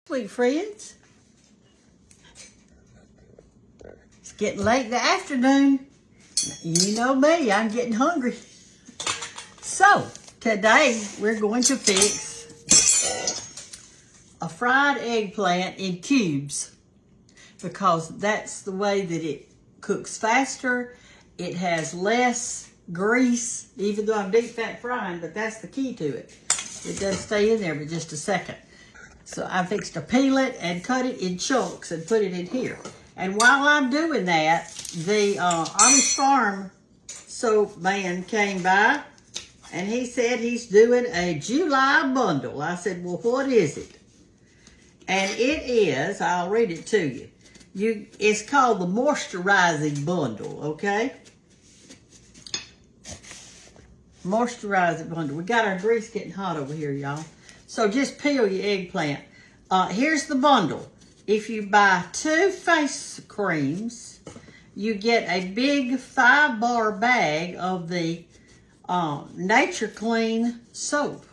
Sweet friends, it's getting late in the afternoon. You know me, I'm getting hungry. So, today we're going to fix a fried eggplant in cubes because that's the way that it cooks faster. It has less grease, even though I'm deep fat frying, but that's the key to it. It does stay in there for just a second. So I fixed to peel it and cut it in chunks and put it in here. And while I'm doing that, the Honest Farm soap man came by and he said he's doing a July bundle. I said, well, what is it? And it is, I'll read it to you. It's called the moisturizing bundle, okay? Moisturizing bundle. We got our grease getting hot over here, y'all. So just peel your eggplant. Here's the bundle. If you buy 2 face creams, you get a big 5-bar bag of the Nature Clean soap.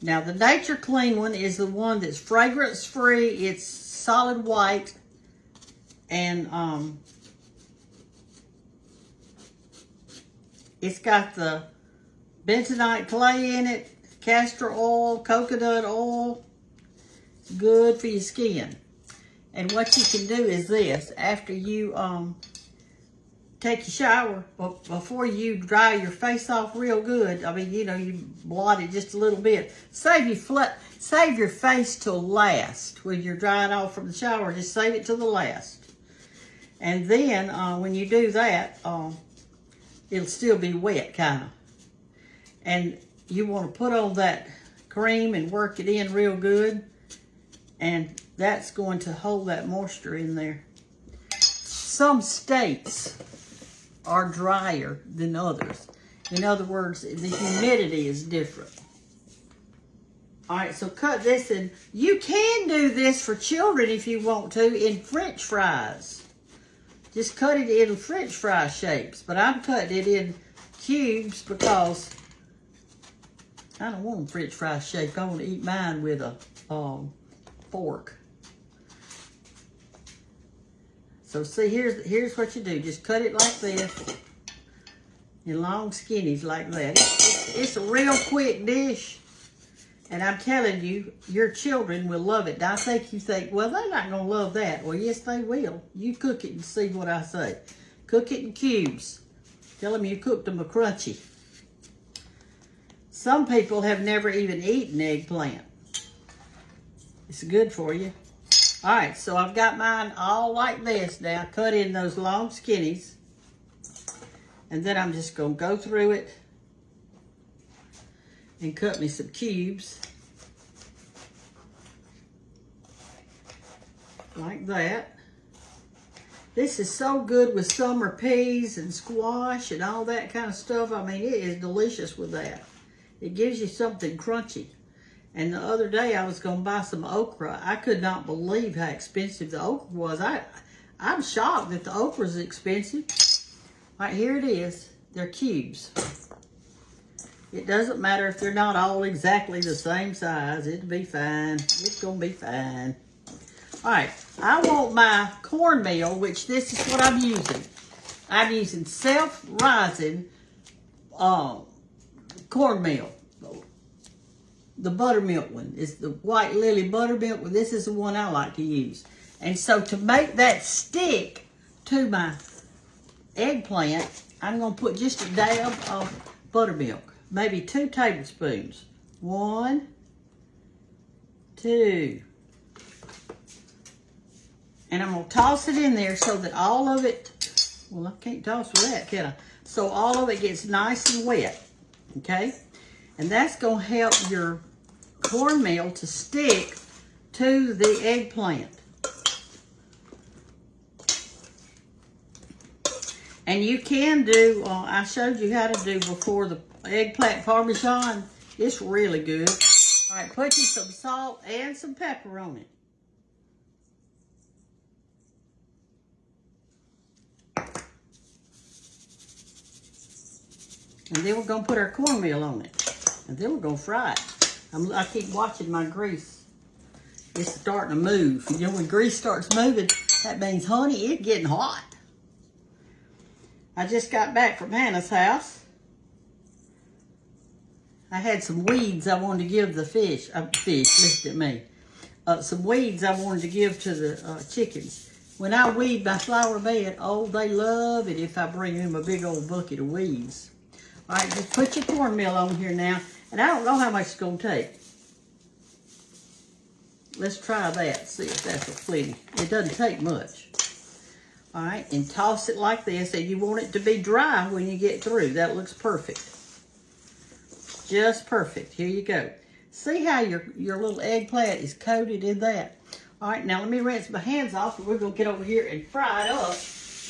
Now the Nature Clean one is the one that's fragrance free. It's solid white and it's got the bentonite clay in it, castor oil, coconut oil. It's good for your skin. And what you can do is this, after you take your shower, before you dry your face off real good, I mean, you know, you blot it just a little bit. Save your face till last. When you're drying off from the shower, just save it till the last. And then when you do that, it'll still be wet, kind of. And you want to put on that cream and work it in real good. And that's going to hold that moisture in there. Some states are drier than others. In other words, the humidity is different. All right, so cut this in. You can do this for children if you want to in French fries. Just cut it in French fry shapes. But I'm cutting it in cubes because I don't want French fry shape. I want to eat mine with a fork. So see, here's what you do. Just cut it like this in long skinnies like that. It's a real quick dish. And I'm telling you, your children will love it. I think you think, well, they're not going to love that. Well, yes, they will. You cook it and see what I say. Cook it in cubes. Tell them you cooked them a crunchy. Some people have never even eaten eggplant. It's good for you. All right, so I've got mine all like this now, cut in those long skinnies. And then I'm just going to go through it and cut me some cubes. Like that. This is so good with summer peas and squash and all that kind of stuff. I mean, it is delicious with that. It gives you something crunchy. And the other day I was going to buy some okra. I could not believe how expensive the okra was. I'm shocked that the okra is expensive. All right, here it is. They're cubes. It doesn't matter if they're not all exactly the same size. It'll be fine. It's going to be fine. All right, I want my cornmeal, which this is what I'm using. I'm using self-rising cornmeal. The buttermilk one is the White Lily buttermilk. Well, this is the one I like to use. And so to make that stick to my eggplant, I'm going to put just a dab of buttermilk. Maybe 2 tablespoons. 1, 2. And I'm going to toss it in there so that all of it, well, I can't toss with that, can I? So all of it gets nice and wet, okay? And that's going to help your cornmeal to stick to the eggplant. And you can do, I showed you how to do before the eggplant parmesan. It's really good. All right, put you some salt and some pepper on it. And then we're going to put our cornmeal on it. And then we're going to fry it. I keep watching my grease. It's starting to move. You know, when grease starts moving, that means, honey, it's getting hot. I just got back from Hannah's house. I had some weeds I wanted to give the fish. Listen at me. Some weeds I wanted to give to the chickens. When I weed my flower bed, oh, they love it if I bring them a big old bucket of weeds. All right, just put your cornmeal on here now. And I don't know how much it's going to take. Let's try that, see if that's a plenty. It doesn't take much. All right, and toss it like this. And you want it to be dry when you get through. That looks perfect. Just perfect. Here you go. See how your little eggplant is coated in that? All right, now let me rinse my hands off, and we're going to get over here and fry it up,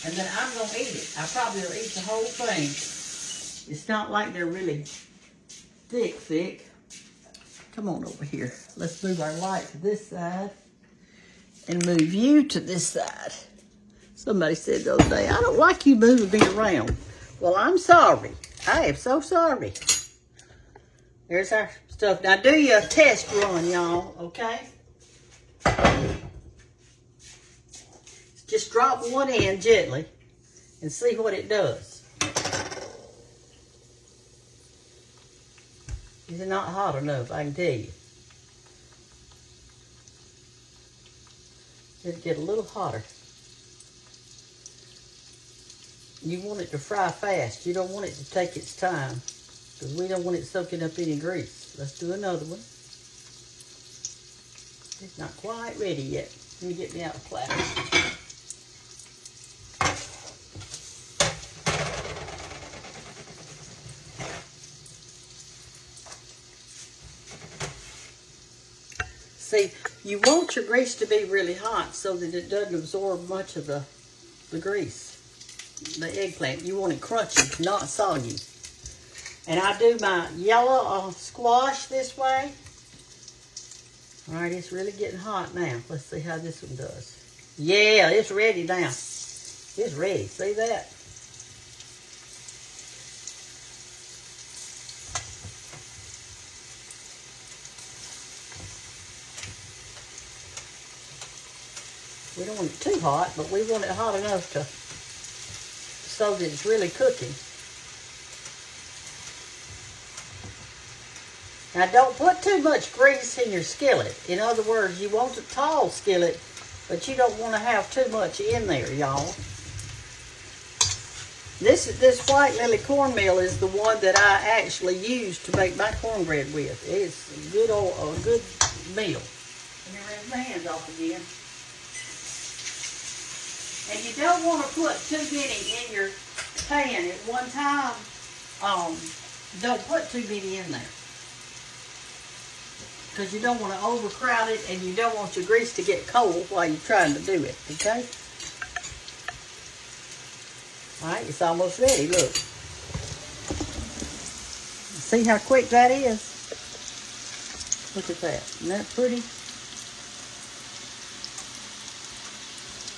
and then I'm going to eat it. I probably will eat the whole thing. It's not like they're really thick. Come on over here. Let's move our light to this side and move you to this side. Somebody said the other day, I don't like you moving me around. Well, I'm sorry. I am so sorry. There's our stuff. Now do you a test run, y'all, okay? Just drop one in gently and see what it does. Is it not hot enough? I can tell you. It'll get a little hotter. You want it to fry fast. You don't want it to take its time because we don't want it soaking up any grease. Let's do another one. It's not quite ready yet. Let me get me out a platter. See, you want your grease to be really hot so that it doesn't absorb much of the grease, the eggplant. You want it crunchy, not soggy. And I do my yellow squash this way. All right, it's really getting hot now. Let's see how this one does. Yeah, it's ready now. It's ready. See that? We don't want it too hot, but we want it hot enough so that it's really cooking. Now, don't put too much grease in your skillet. In other words, you want a tall skillet, but you don't want to have too much in there, y'all. This white lily cornmeal is the one that I actually use to make my cornbread with. It's a good meal. Let me rinse my hands off again. And you don't want to put too many in your pan at one time. Don't put too many in there, because you don't want to overcrowd it, and you don't want your grease to get cold while you're trying to do it, okay? All right, it's almost ready, look. See how quick that is? Look at that. Isn't that pretty?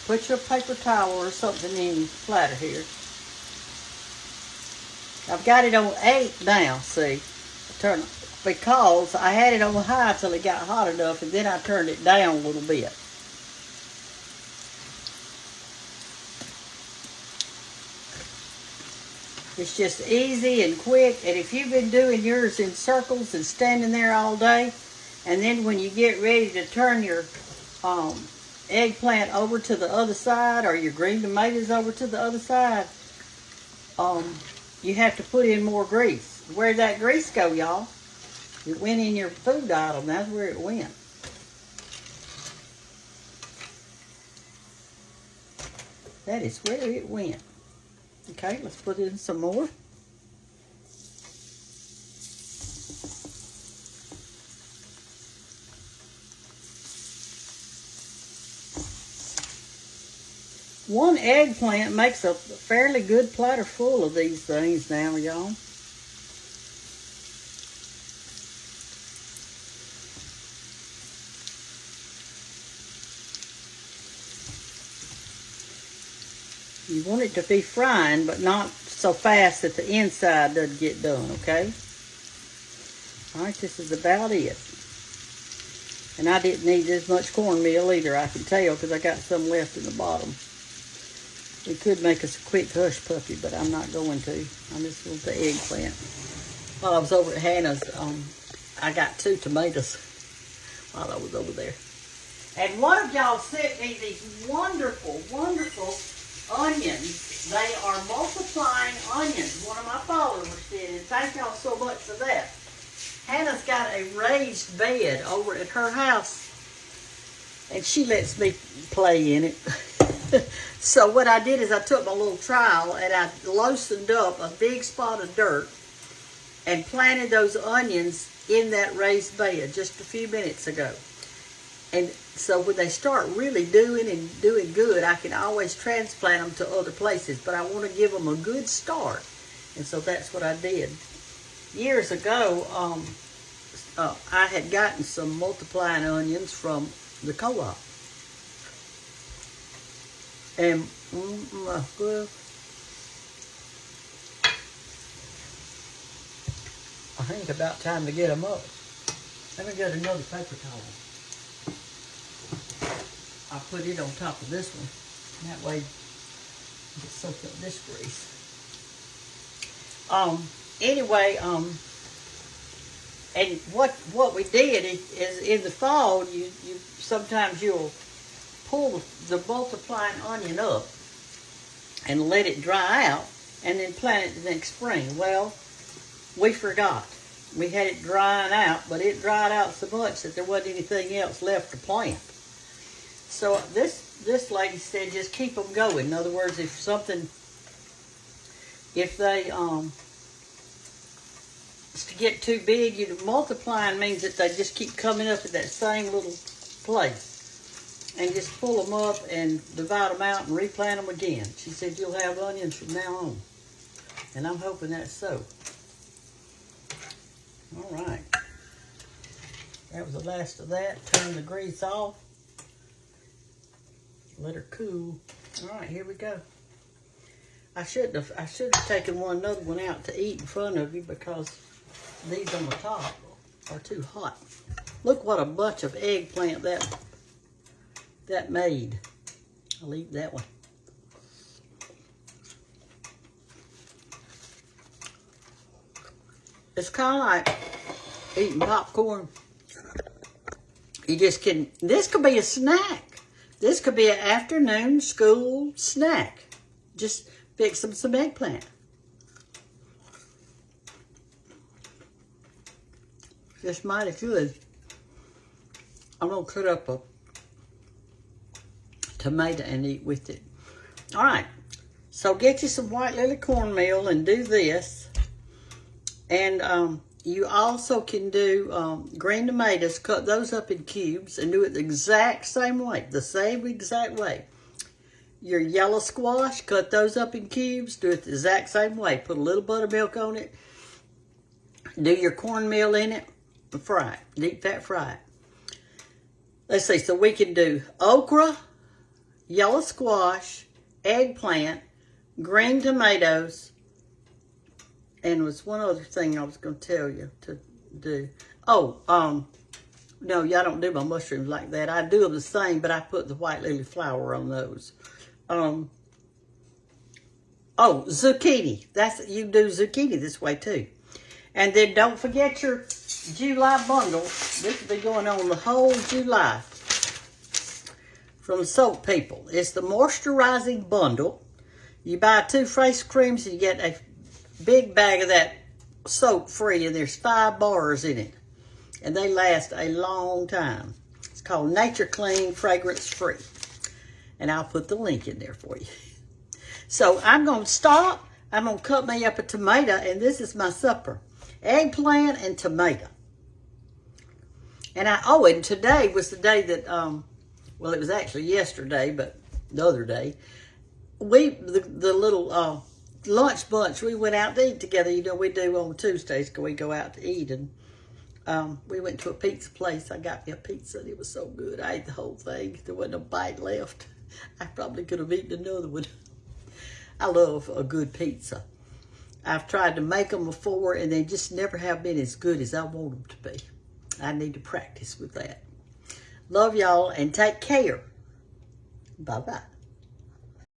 Put your paper towel or something in your platter here. I've got it on 8 now, see? Because I had it on high till it got hot enough, and then I turned it down a little bit. It's just easy and quick, and if you've been doing yours in circles and standing there all day, and then when you get ready to turn your eggplant over to the other side, or your green tomatoes over to the other side, you have to put in more grease. Where'd that grease go, y'all? It went in your food item. That's where it went. That is where it went. Okay, let's put in some more. One eggplant makes a fairly good platter full of these things now, y'all. You want it to be frying, but not so fast that the inside doesn't get done, okay? All right, this is about it. And I didn't need as much cornmeal either, I can tell, because I got some left in the bottom. It could make us a quick hush puppy, but I'm not going to. I just want the eggplant. While I was over at Hannah's, I got 2 tomatoes while I was over there. And one of y'all sent me these wonderful, wonderful onions. They are multiplying onions. One of my followers did, and thank y'all so much for that. Hannah's got a raised bed over at her house, and she lets me play in it. So what I did is I took my little trowel and I loosened up a big spot of dirt and planted those onions in that raised bed just a few minutes ago. And so when they start really doing good, I can always transplant them to other places, but I want to give them a good start. And so that's what I did. Years ago, I had gotten some multiplying onions from the co-op. And, well, I think it's about time to get them up. Let me get another paper towel. I'll put it on top of this one. That way, you can soak up this grease. Anyway, and what we did is in the fall, you sometimes you'll pull the multiplying onion up and let it dry out, and then plant it the next spring. Well, we forgot. We had it drying out, but it dried out so much that there wasn't anything else left to plant. So this lady said just keep them going. In other words, if they to get too big, multiplying means that they just keep coming up at that same little place. And just pull them up and divide them out and replant them again. She said you'll have onions from now on. And I'm hoping that's so. All right. That was the last of that. Turn the grease off. Let her cool. All right, here we go. I should have taken another one out to eat in front of you because these on the top are too hot. Look what a bunch of eggplant that made. I'll eat that one. It's kind of like eating popcorn. You just can, this could be a snack. This could be an afternoon school snack. Just fix them some eggplant. Just mighty good. I'm going to cut up a tomato and eat with it. All right. So get you some white lily cornmeal and do this. And you also can do green tomatoes. Cut those up in cubes and do it the exact same way. The same exact way. Your yellow squash, cut those up in cubes. Do it the exact same way. Put a little buttermilk on it. Do your cornmeal in it. Fry it. Deep fat fry it. Let's see. So we can do okra, yellow squash, eggplant, green tomatoes, and was one other thing I was going to tell you to do. Oh, no, y'all don't do my mushrooms like that. I do them the same, but I put the white lily flour on those. Oh, zucchini. You do zucchini this way too. And then don't forget your July bundle. This will be going on the whole July from Soap People. It's the moisturizing bundle. You buy 2 face creams and you get a big bag of that soap free, and there's 5 bars in it. And they last a long time. It's called Nature Clean Fragrance Free. And I'll put the link in there for you. So I'm going to stop. I'm going to cut me up a tomato, and this is my supper. Eggplant and tomato. And and today was the day that, well, it was actually yesterday, but the other day, the little lunch bunch, we went out to eat together. You know, we do on Tuesdays, we go out to eat, and we went to a pizza place. I got me a pizza, and it was so good. I ate the whole thing. There wasn't a bite left. I probably could have eaten another one. I love a good pizza. I've tried to make them before, and they just never have been as good as I want them to be. I need to practice with that. Love y'all, and take care. Bye-bye.